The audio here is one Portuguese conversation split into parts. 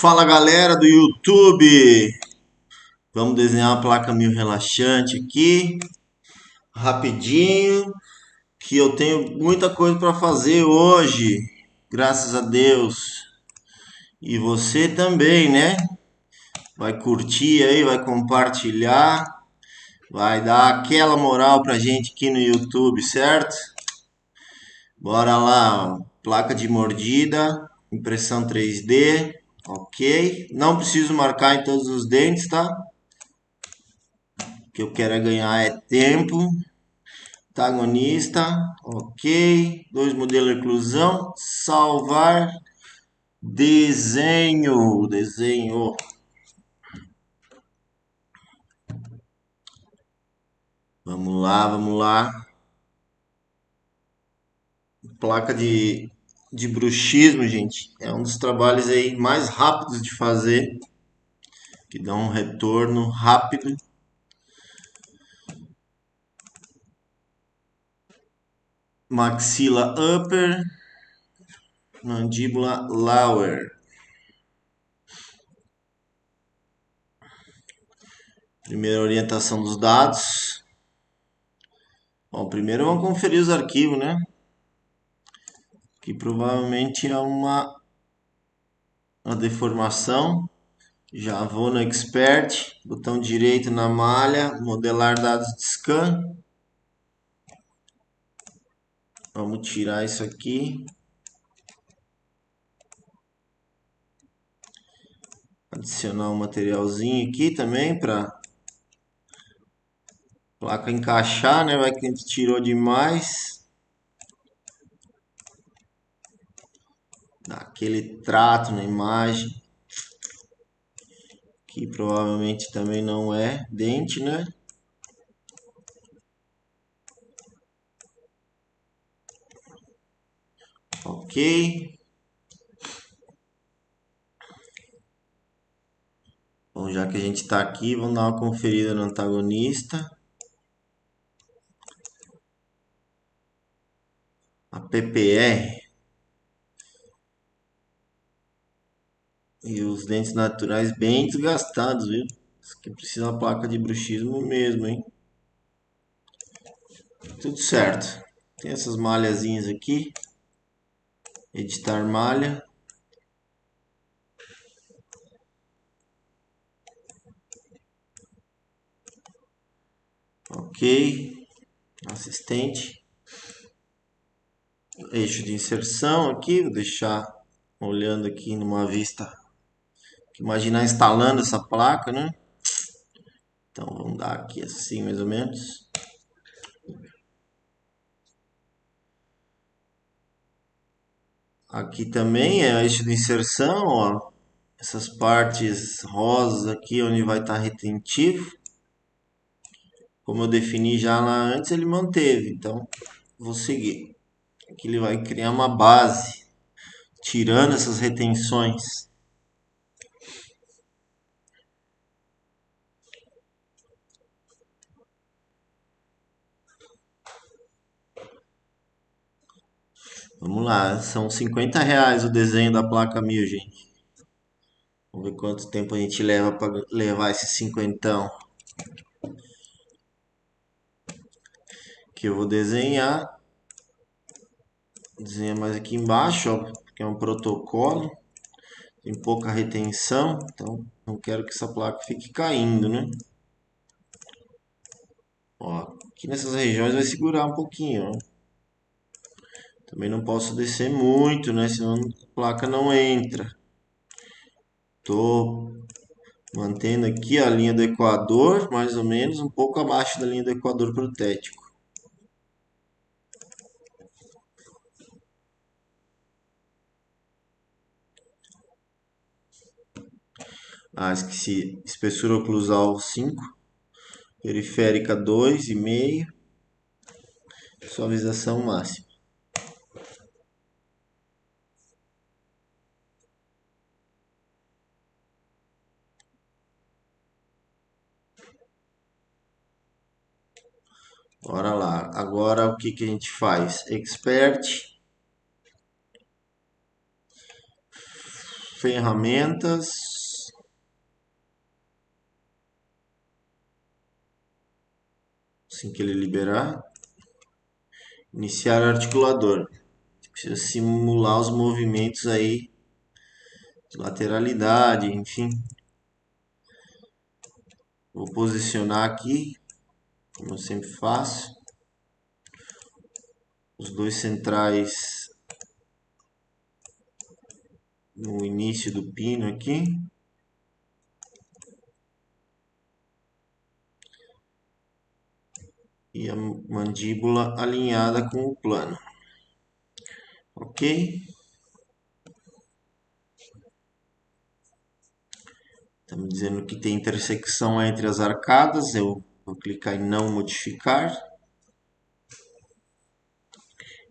Fala galera do YouTube, vamos desenhar uma placa mil relaxante aqui, rapidinho, que eu tenho muita coisa para fazer hoje, graças a Deus. E você também, né? Vai curtir aí, vai compartilhar, vai dar aquela moral pra gente aqui no YouTube, certo? Bora lá, ó. Placa de mordida, impressão 3D, ok? Não preciso marcar em todos os dentes, tá? O que eu quero é ganhar é tempo. Antagonista, ok. Dois modelos de inclusão, salvar, desenho. Vamos lá. Placa de bruxismo, gente. É um dos trabalhos aí mais rápidos de fazer, que dá um retorno rápido. Maxila upper, mandíbula lower. Primeira orientação dos dados. Bom, primeiro vamos conferir os arquivos, né? Que provavelmente é uma deformação. Já vou no Expert, botão direito na malha, modelar dados de scan. Vamos tirar isso aqui. Adicionar um materialzinho aqui também para placa encaixar, né? Vai que a gente tirou demais. Dá aquele trato na imagem. Que provavelmente também não é dente, né? Ok. Bom, já que a gente está aqui, vamos dar uma conferida no antagonista. A PPR. E os dentes naturais bem desgastados, viu? Isso aqui precisa uma placa de bruxismo mesmo, hein? Tudo certo. Tem essas malhazinhas aqui. Editar malha. Ok. Assistente. Eixo de inserção aqui. Vou deixar olhando aqui numa vista. Imaginar instalando essa placa, né? Então vamos dar aqui assim mais ou menos. Aqui também é eixo de inserção, ó. Essas partes rosas aqui onde vai estar retentivo. Como eu defini já lá antes, ele manteve. Então vou seguir. Aqui ele vai criar uma base, tirando essas retenções. Vamos lá, são R$ 50 o desenho da placa 1000, gente. Vamos ver quanto tempo a gente leva para levar esse cinquentão. Que eu vou desenhar. Desenha mais aqui embaixo, ó, porque é um protocolo. Tem pouca retenção, então não quero que essa placa fique caindo, né? Ó, aqui nessas regiões vai segurar um pouquinho, ó. Também não posso descer muito, né? Senão a placa não entra. Tô mantendo aqui a linha do equador, mais ou menos, um pouco abaixo da linha do equador protético. Ah, esqueci. Espessura oclusal 5, periférica 2,5, suavização máxima. Bora lá. Agora o que que a gente faz? Expert. ferramentas. Assim que ele liberar. Iniciar articulador. Precisa simular os movimentos aí de lateralidade, enfim. Vou posicionar aqui, como eu sempre faço. Os dois centrais no início do pino aqui. E a mandíbula alinhada com o plano. Ok? Estamos dizendo que tem intersecção entre as arcadas. Eu vou clicar em não modificar.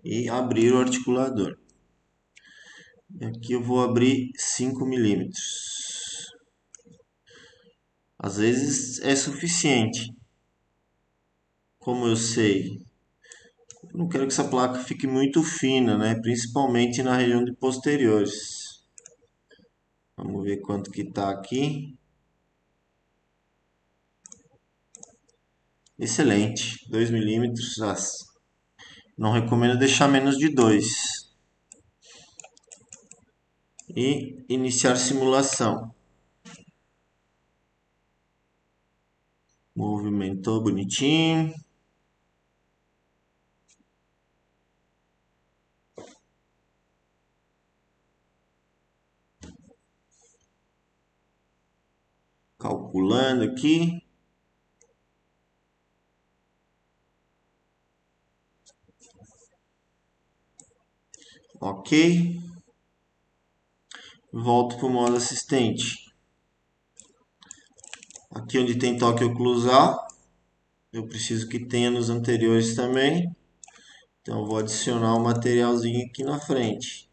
E abrir o articulador. E aqui eu vou abrir 5 milímetros. Às vezes é suficiente. Como eu sei, eu não quero que essa placa fique muito fina, né? Principalmente na região de posteriores. Vamos ver quanto que está aqui. Excelente, 2 milímetros. Não recomendo deixar menos de 2. E iniciar simulação. Movimentou bonitinho. Calculando aqui. Ok. Volto para o modo assistente. Aqui onde tem toque oclusal, eu preciso que tenha nos anteriores também. Então, eu vou adicionar um materialzinho aqui na frente.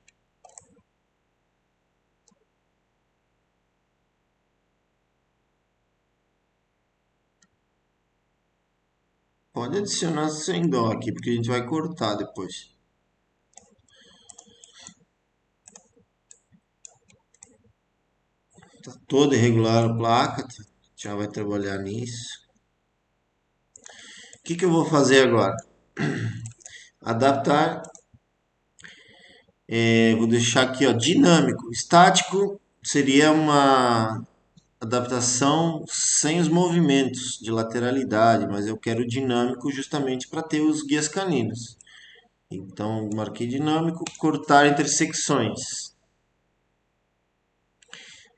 Pode adicionar sem dó aqui, porque a gente vai cortar depois. Tá toda irregular a placa, já vai trabalhar nisso. O que eu vou fazer agora? Adaptar, vou deixar aqui, ó, dinâmico. Estático seria uma adaptação sem os movimentos de lateralidade, mas eu quero dinâmico justamente para ter os guias caninos. Então, marquei dinâmico, cortar intersecções.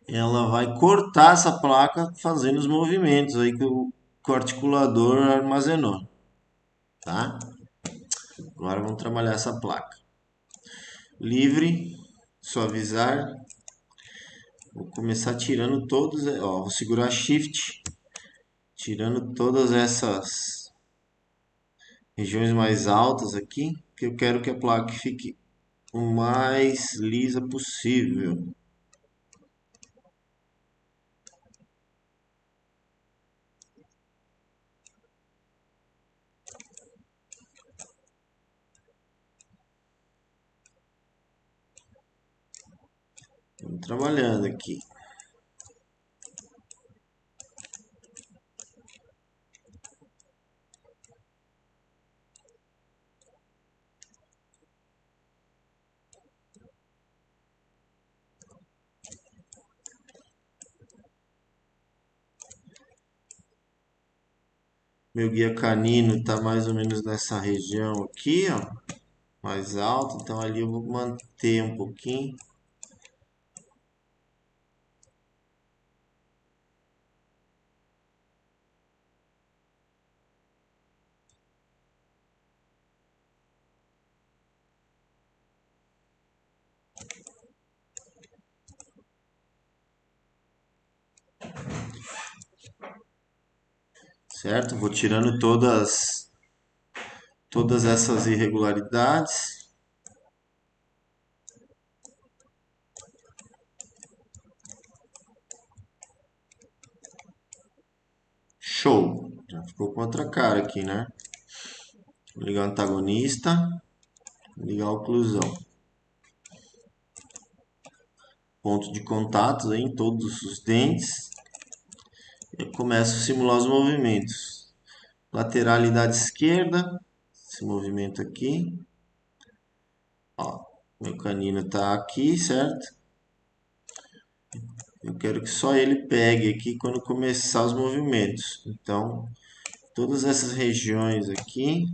Ela vai cortar essa placa fazendo os movimentos aí que o articulador armazenou, tá? Agora vamos trabalhar essa placa. Livre, suavizar. Vou começar tirando todos, ó, vou segurar Shift, tirando todas essas regiões mais altas aqui, que eu quero que a placa fique o mais lisa possível. Vamos trabalhando aqui. Meu guia canino está mais ou menos nessa região aqui, ó, mais alto, então ali eu vou manter um pouquinho. Certo? Vou tirando todas essas irregularidades. Show! Já ficou com outra cara aqui, né? Vou ligar o antagonista, ligar a oclusão. pontos de contato em todos os dentes. Eu começo a simular os movimentos. Lateralidade esquerda, esse movimento aqui. Ó, meu canino está aqui, certo? Eu quero que só ele pegue aqui quando começar os movimentos. Então, todas essas regiões aqui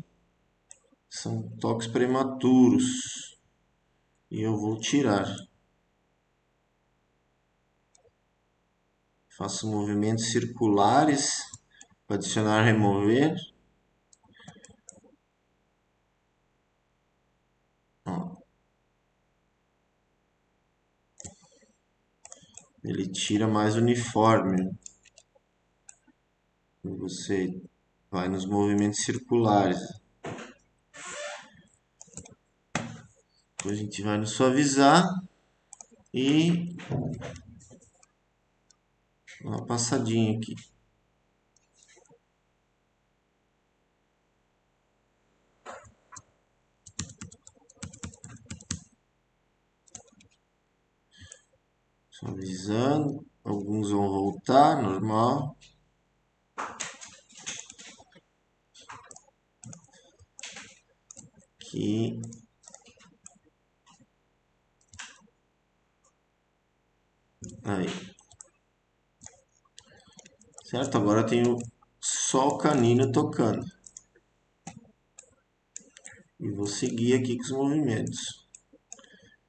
são toques prematuros. E eu vou tirar. Faço movimentos circulares para adicionar, remover. Ó. Ele tira mais uniforme. Você vai nos movimentos circulares. Depois a gente vai no suavizar e uma passadinha aqui. Suavizando, alguns vão voltar, normal. Aqui. Aí. Certo? Agora eu tenho só o canino tocando. E vou seguir aqui com os movimentos.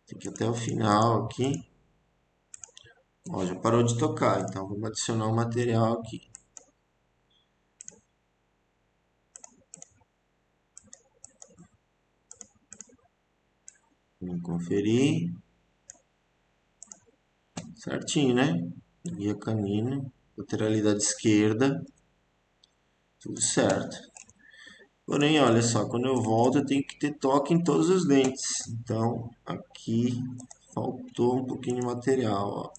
Tem que ir até o final aqui. Ó, já parou de tocar, então vamos adicionar um material aqui. Vamos conferir. Certinho, né? Guia canino, lateralidade esquerda, tudo certo. Porém, olha só, quando eu volto eu tenho que ter toque em todos os dentes. Então, aqui faltou um pouquinho de material, ó.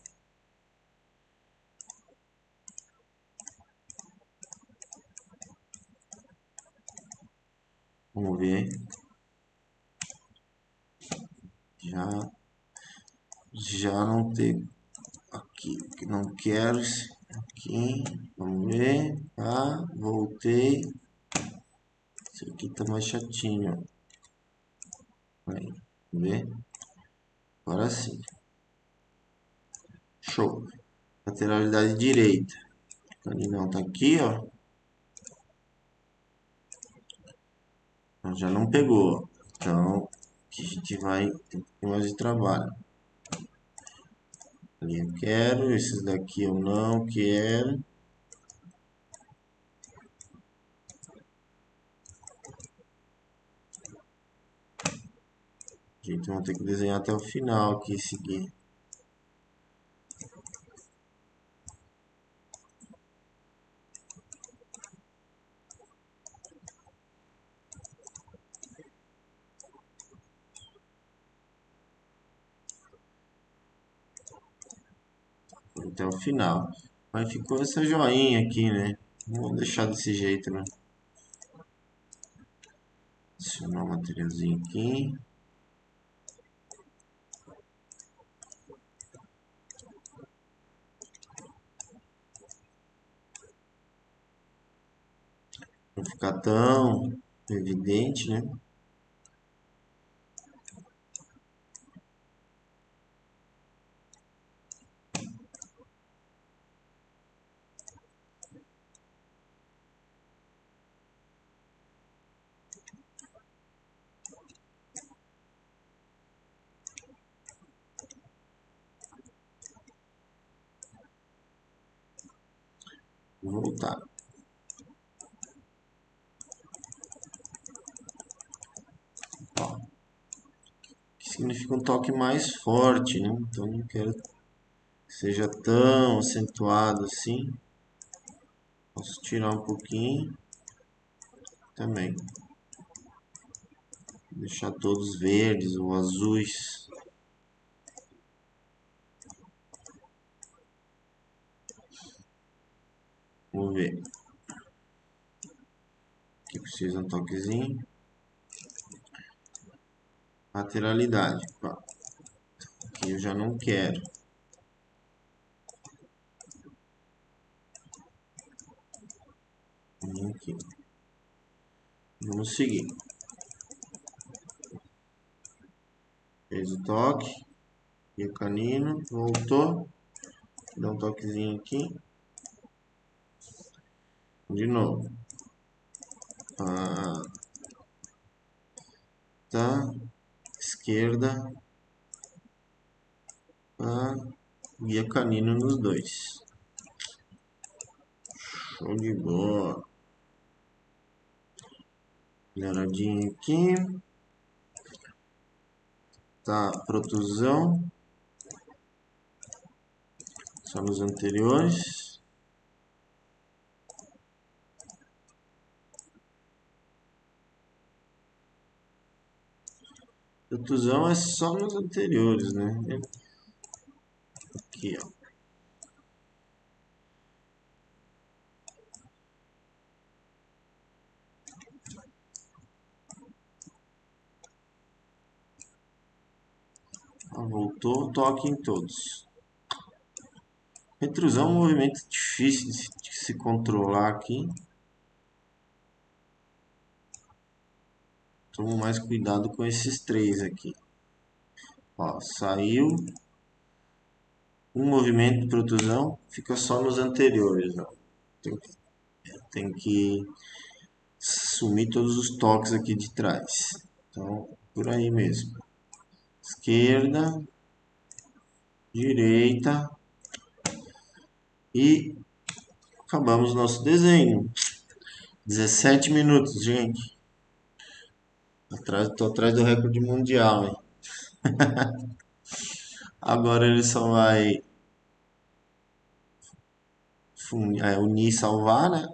Vamos ver. Já não tem aqui, que não quero aqui. Vamos ver. Tá, voltei. Esse aqui tá mais chatinho. Aí, vamos ver. Agora sim. Show. Lateralidade direita. O caninão tá aqui, ó. Já não pegou. Então, aqui a gente vai ter um pouquinho mais de trabalho. Ali eu quero, esses daqui eu não quero. A gente vai ter que desenhar até o final aqui, seguir. Até o final. Mas ficou essa joinha aqui, né? Vamos deixar desse jeito, né? Adicionar um materialzinho aqui. Não ficar tão evidente, né? Vou voltar. Ó, que significa um toque mais forte, né? Então não quero que seja tão acentuado assim. Posso tirar um pouquinho também. Deixar todos verdes ou azuis. Vamos ver. Aqui precisa um toquezinho. Lateralidade. Aqui eu já não quero. Aqui. Vamos seguir. Fez o toque. E o canino. Voltou. Dá um toquezinho aqui. De novo. Tá. Esquerda. Guia canino nos dois. Show de bola. Melhoradinho aqui. Tá, protusão. Só nos anteriores. Protusão é só nos anteriores, né? Aqui, ó. Voltou, toque em todos. Retrusão é um movimento difícil de se controlar aqui. Tomo mais cuidado com esses três aqui. Ó, saiu. Um movimento de protusão fica só nos anteriores. Ó. Tem que sumir todos os toques aqui de trás. Então, por aí mesmo. Esquerda, direita e acabamos nosso desenho. 17 minutos, gente. Tô atrás do recorde mundial, hein? Agora ele só vai unir e salvar, né?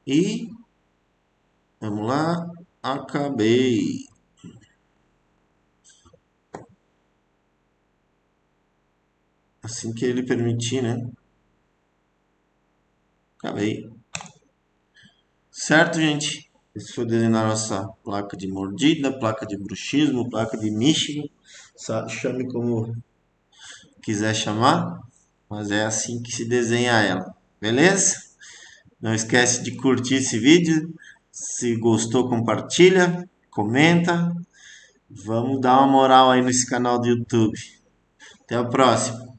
E vamos lá, acabei. Assim que ele permitir, né? Acabei. Certo, gente? Esse foi o desenho da nossa placa de mordida, placa de bruxismo, placa de Michigan. Chame como quiser chamar, mas é assim que se desenha ela. Beleza? Não esquece de curtir esse vídeo. Se gostou, compartilha, comenta. Vamos dar uma moral aí nesse canal do YouTube. Até a próxima.